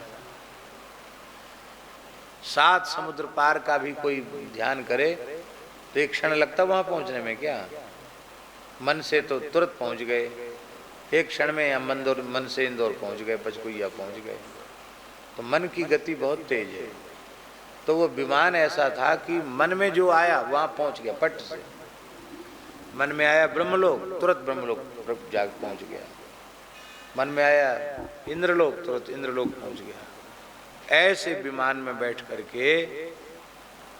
A: 7 समुद्र पार का भी कोई ध्यान करे तो 1 क्षण लगता वहां पहुंचने में क्या? मन से तो तुरंत पहुंच गए, एक क्षण में हम मन से इंदौर पहुंच गए, पचकुइया पहुंच गए। तो मन की गति बहुत तेज है। तो वो विमान ऐसा था कि मन में जो आया वहां पहुंच गया, पट से। मन में आया ब्रह्मलोक, तुरंत ब्रह्मलोक जाग पहुंच गया। मन में आया इंद्रलोक, तुरंत इंद्रलोक पहुंच गया। ऐसे विमान में बैठ करके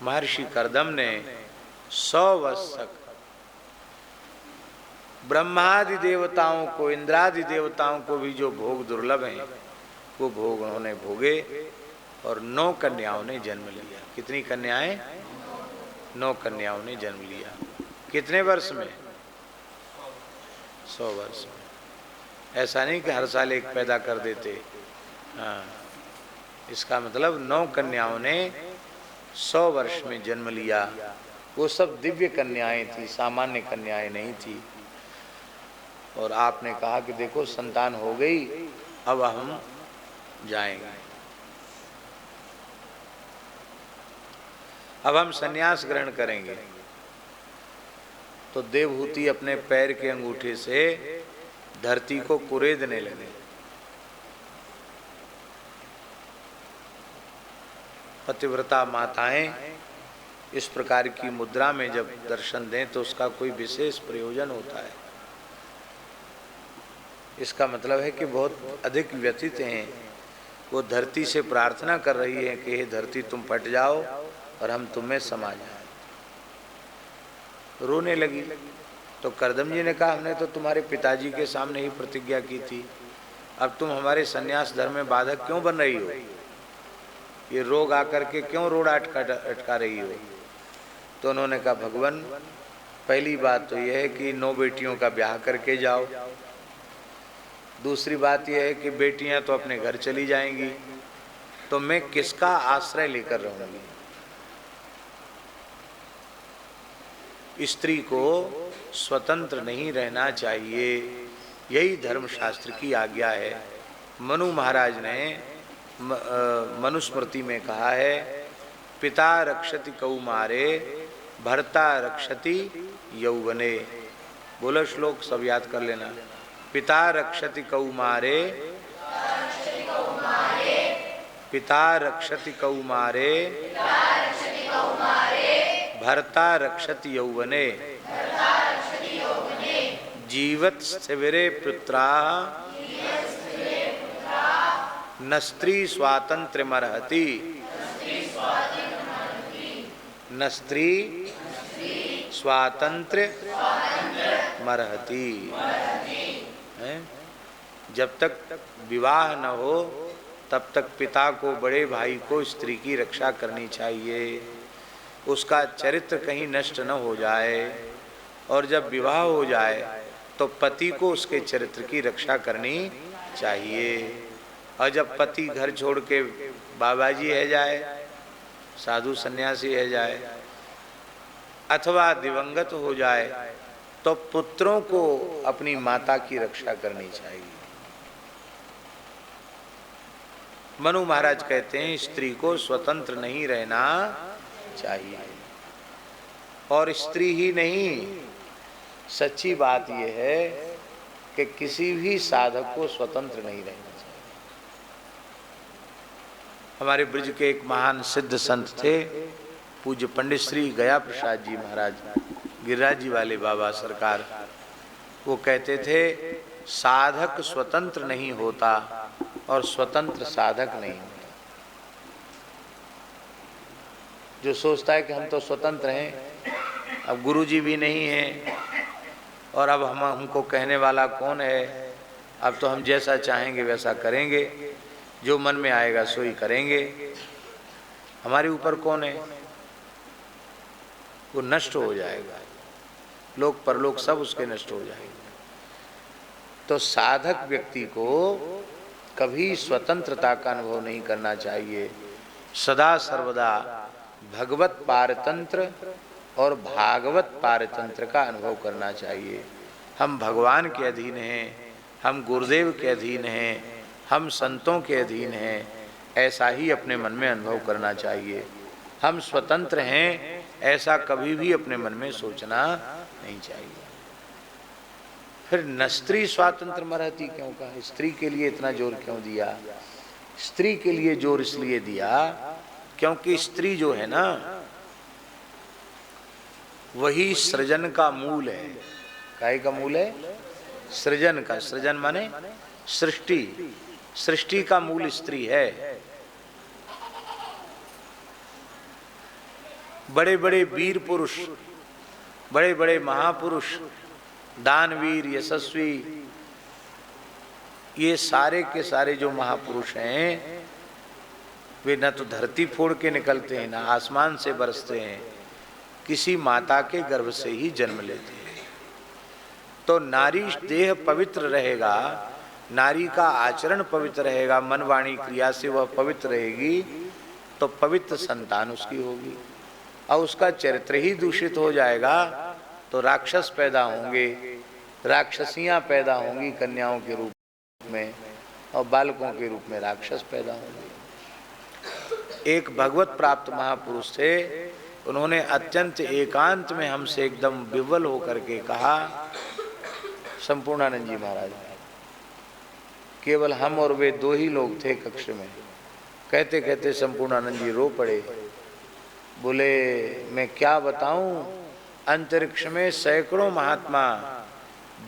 A: महर्षि कर्दम ने 100 वर्ष तक ब्रह्मादि देवताओं को, इंद्रादि देवताओं को भी जो भोग दुर्लभ हैं वो भोग उन्होंने भोगे। और 9 कन्याओं ने जन्म लिया। कितनी कन्याएं? 9 कन्याओं ने जन्म लिया। कितने वर्ष में? 100 वर्ष में। ऐसा नहीं कि हर साल एक पैदा कर देते। हाँ, इसका मतलब 9 कन्याओं ने 100 वर्ष में जन्म लिया। वो सब दिव्य कन्याएं थी, सामान्य कन्याएं नहीं थी। और आपने कहा कि देखो संतान हो गई, अब हम जाएंगे, अब हम संन्यास ग्रहण करेंगे। तो देवहूति अपने पैर के अंगूठे से धरती को कुरेदने लगे। पतिव्रता माताएं इस प्रकार की मुद्रा में जब दर्शन दें तो उसका कोई विशेष प्रयोजन होता है। इसका मतलब है कि बहुत अधिक व्यथित हैं। वो धरती से प्रार्थना कर रही है कि हे धरती तुम फट जाओ और हम तुम्हें समा जाए। रोने लगी। तो कर्दम जी ने कहा हमने तो तुम्हारे पिताजी के सामने ही प्रतिज्ञा की थी, अब तुम हमारे सन्यास धर्म में बाधक क्यों बन रही हो? ये रोग आकर के क्यों रोड़ा अटका रही हो? तो उन्होंने कहा भगवान, पहली बात तो यह है कि 9 बेटियों का ब्याह करके जाओ। दूसरी बात यह है कि बेटियां तो अपने घर चली जाएंगी, तो मैं किसका आश्रय लेकर रहूंगी? स्त्री को स्वतंत्र नहीं रहना चाहिए, यही धर्मशास्त्र की आज्ञा है। मनु महाराज ने मनुस्मृति में कहा है, पिता रक्षति कौमारे भर्ता रक्षति यौवने। बोलो श्लोक सब याद कर लेना। पिता रक्षति कौमारे, पिता रक्षति कौमारे भर्ता रक्षति यौवने, जीवत स्थिविरे पुत्राः न स्त्री स्वातंत्र्यमर्हति, न स्त्री स्वातंत्र्य मर्हति। जब तक विवाह न हो तब तक पिता को, बड़े भाई को स्त्री की रक्षा करनी चाहिए, उसका चरित्र कहीं नष्ट न हो जाए। और जब विवाह हो जाए तो पति को उसके चरित्र की रक्षा करनी चाहिए। और जब पति घर छोड़ के बाबाजी है जाए, साधु सन्यासी है जाए, अथवा दिवंगत हो जाए, तो पुत्रों को अपनी माता की रक्षा करनी चाहिए। मनु महाराज कहते हैं स्त्री को स्वतंत्र नहीं रहना चाहिए। और स्त्री ही नहीं, सच्ची बात यह है कि किसी भी साधक को स्वतंत्र नहीं रहना चाहिए। हमारे ब्रज के एक महान सिद्ध संत थे, पूज्य पंडित श्री गया प्रसाद जी महाराज, गिरिराज जी वाले बाबा सरकार। वो कहते थे साधक स्वतंत्र नहीं होता और स्वतंत्र साधक नहीं होता। जो सोचता है कि हम तो स्वतंत्र हैं, अब गुरुजी भी नहीं हैं और अब हमको कहने वाला कौन है, अब तो हम जैसा चाहेंगे वैसा करेंगे, जो मन में आएगा सो ही करेंगे, हमारे ऊपर कौन है, वो नष्ट हो जाएगा, लोक परलोक सब उसके नष्ट हो जाएंगे। तो साधक व्यक्ति को कभी स्वतंत्रता का अनुभव नहीं करना चाहिए। सदा सर्वदा भगवत पारतंत्र और भागवत पारतंत्र का अनुभव करना चाहिए। हम भगवान के अधीन हैं, हम गुरुदेव के अधीन हैं, हम संतों के अधीन हैं, ऐसा ही अपने मन में अनुभव करना चाहिए। हम स्वतंत्र हैं ऐसा कभी भी अपने मन में सोचना नहीं चाहिए। फिर न स्त्री स्वातंत्र मरहती क्यों कहा? स्त्री के लिए इतना जोर क्यों दिया? स्त्री के लिए जोर इसलिए दिया क्योंकि स्त्री जो है ना, वही सृजन का मूल है। काय का मूल है? सृजन का। सृजन माने सृष्टि। सृष्टि का मूल स्त्री है। बड़े बड़े वीर पुरुष, बड़े बड़े महापुरुष, दानवीर, यशस्वी, ये सारे के सारे जो महापुरुष हैं, वे न तो धरती फोड़ के निकलते हैं, न आसमान से बरसते हैं, किसी माता के गर्भ से ही जन्म लेते हैं। तो नारी देह पवित्र रहेगा, नारी का आचरण पवित्र रहेगा, मन वाणी क्रिया से वह पवित्र रहेगी, तो पवित्र संतान उसकी होगी। और उसका चरित्र ही दूषित हो जाएगा तो राक्षस पैदा होंगे, राक्षसियां पैदा होंगी कन्याओं के रूप में, और बालकों के रूप में राक्षस पैदा होंगे। एक भगवत प्राप्त महापुरुष थे, उन्होंने अत्यंत एकांत में हमसे एकदम विवल होकर के कहा, संपूर्णानंद जी महाराज, केवल हम और वे दो ही लोग थे कक्ष में। कहते कहते संपूर्णानंद जी रो पड़े। बोले, मैं क्या बताऊं, अंतरिक्ष में सैकड़ों महात्मा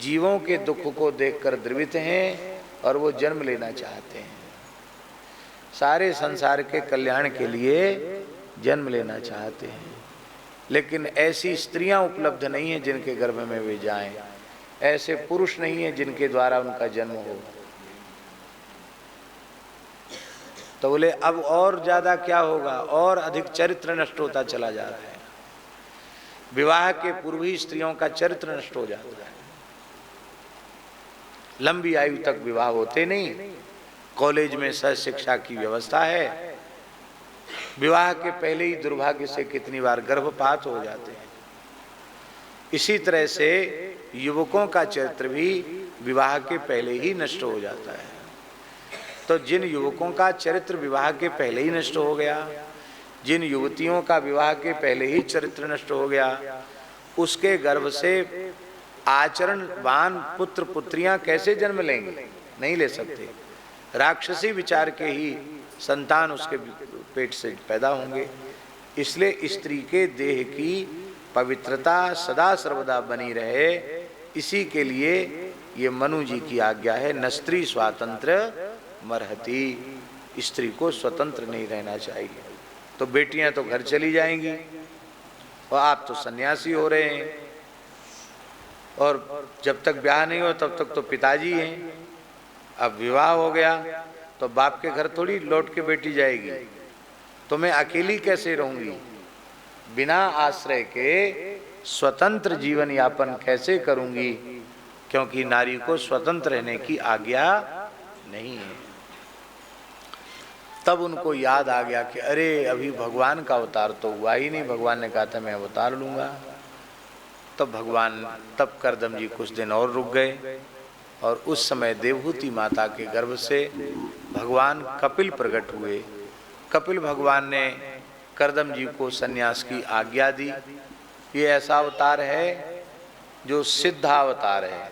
A: जीवों के दुख को देखकर द्रवित हैं और वो जन्म लेना चाहते हैं, सारे संसार के कल्याण के लिए जन्म लेना चाहते हैं, लेकिन ऐसी स्त्रियां उपलब्ध नहीं है जिनके गर्भ में वे जाएं, ऐसे पुरुष नहीं है जिनके द्वारा उनका जन्म हो। तो बोले अब और ज्यादा क्या होगा, और अधिक चरित्र नष्ट होता चला जा रहा है। विवाह के पूर्व ही स्त्रियों का चरित्र नष्ट हो जाता है। लंबी आयु तक विवाह होते नहीं, कॉलेज में सह शिक्षा की व्यवस्था है, विवाह के पहले ही दुर्भाग्य से कितनी बार गर्भपात हो जाते हैं। इसी तरह से युवकों का चरित्र भी विवाह के पहले ही नष्ट हो जाता है। तो जिन युवकों का चरित्र विवाह के पहले ही नष्ट हो गया, जिन युवतियों का विवाह के पहले ही चरित्र नष्ट हो गया, उसके गर्भ से आचरणवान पुत्र पुत्रियां कैसे जन्म लेंगे? नहीं ले सकते। राक्षसी विचार के ही संतान उसके पेट से पैदा होंगे। इसलिए स्त्री के देह की पवित्रता सदा सर्वदा बनी रहे, इसी के लिए ये मनु जी की आज्ञा है, न स्त्री स्वातंत्र मरहती, स्त्री को स्वतंत्र नहीं रहना चाहिए। तो बेटियां तो घर चली जाएंगी और आप तो सन्यासी हो रहे हैं, और जब तक ब्याह नहीं हो तब तक तो पिताजी हैं। अब विवाह हो गया तो बाप के घर थोड़ी लौट के बेटी जाएगी, तो मैं अकेली कैसे रहूंगी? बिना आश्रय के स्वतंत्र जीवन यापन कैसे करूंगी? क्योंकि नारी को स्वतंत्र रहने की आज्ञा नहीं है। तब उनको याद आ गया कि अरे अभी भगवान का अवतार तो हुआ ही नहीं, भगवान ने कहा था मैं अवतार लूंगा। तब भगवान, तब करदम जी कुछ दिन और रुक गए, और उस समय देवहूति माता के गर्भ से भगवान कपिल प्रकट हुए। कपिल भगवान ने करदम जी को सन्यास की आज्ञा दी। ये ऐसा अवतार है जो सिद्धावतार है।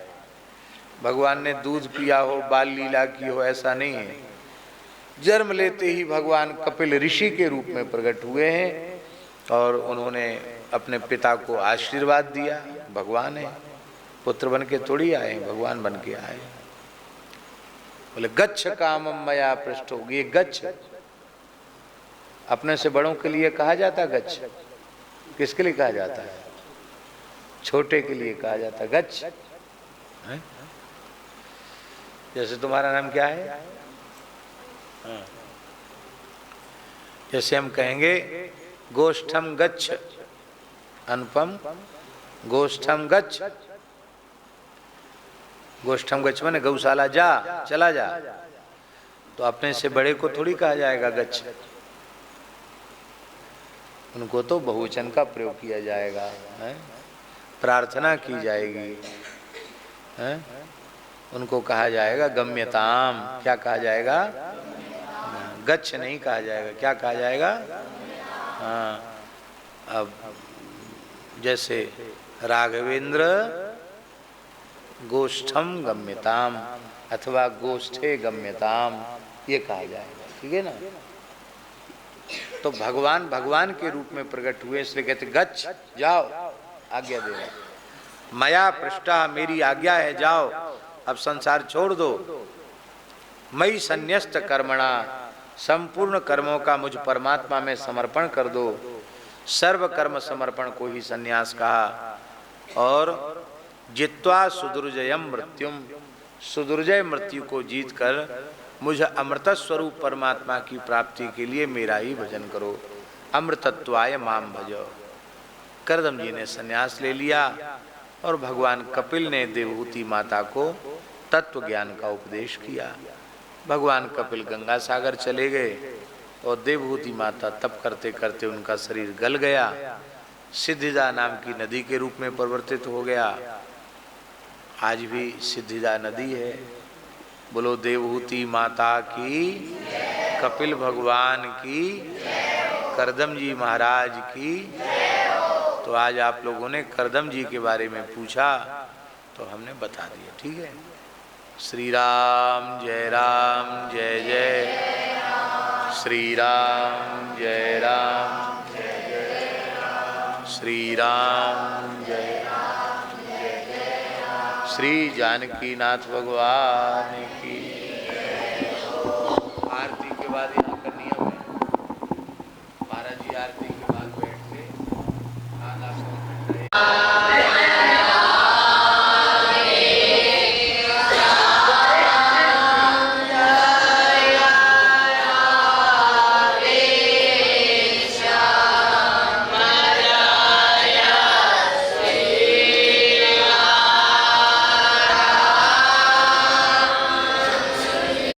A: भगवान ने दूध पिया हो, बाल लीला की हो, ऐसा नहीं है। जन्म लेते ही भगवान कपिल ऋषि के रूप में प्रकट हुए हैं और उन्होंने अपने पिता को आशीर्वाद दिया। भगवान है, पुत्र बन के थोड़ी आए, भगवान बन के आए। बोले गच्छ कामम मया पृष्ठो, ये गच्छ अपने से बड़ों के लिए कहा जाता। गच्छ किसके लिए कहा जाता है? छोटे के लिए कहा जाता है गच्छ। जैसे तुम्हारा नाम क्या है? हाँ। जैसे हम कहेंगे गोष्ठम गच्छ, अनुपम गोष्ठम गच्छ। गोष्ठम गच्छ माने गौशाला जा, चला जा। तो अपने से बड़े को थोड़ी कहा जाएगा गच्छ, उनको तो बहुवचन का प्रयोग किया जाएगा, है? प्रार्थना की जाएगी, है? उनको कहा जाएगा गम्यताम। क्या कहा जाएगा? गच्छ नहीं कहा जाएगा। क्या कहा जाएगा? हाँ। अब जैसे राघवेंद्र गोष्ठम गम्यताम अथवा गोष्ठे गम्यताम, ये कहा जाएगा। ठीक है ना। तो भगवान भगवान के रूप में प्रकट हुए, इसलिए कहते गच्छ, जाओ, आज्ञा दे रहे। मया पृष्ठा, मेरी आज्ञा है, जाओ, अब संसार छोड़ दो। मई संन्यस्त कर्मणा, संपूर्ण कर्मों का मुझ परमात्मा में समर्पण कर दो। सर्व कर्म समर्पण को ही संन्यास कहा। और जित्वा सुदुर्जयम मृत्युम, सुदुर्जय मृत्यु को जीत कर मुझे अमृत स्वरूप परमात्मा की प्राप्ति के लिए मेरा ही भजन करो। अमृतत्वाय माम भजो। करदम जी ने संन्यास ले लिया और भगवान कपिल ने देवहूति माता को तत्व ज्ञान का उपदेश किया। भगवान कपिल गंगा सागर चले गए और देवहूति माता तप करते करते उनका शरीर गल गया, सिद्धिदा नाम की नदी के रूप में परिवर्तित हो गया। आज भी सिद्धिदा नदी है। बोलो देवहूति माता की, कपिल भगवान की, करदम जी महाराज की। तो आज आप लोगों ने करदम जी के बारे में पूछा तो हमने बता दिया। ठीक है। श्री राम जय जय, श्री राम जय जय, श्री राम जय, श्री जानकी नाथ भगवान की।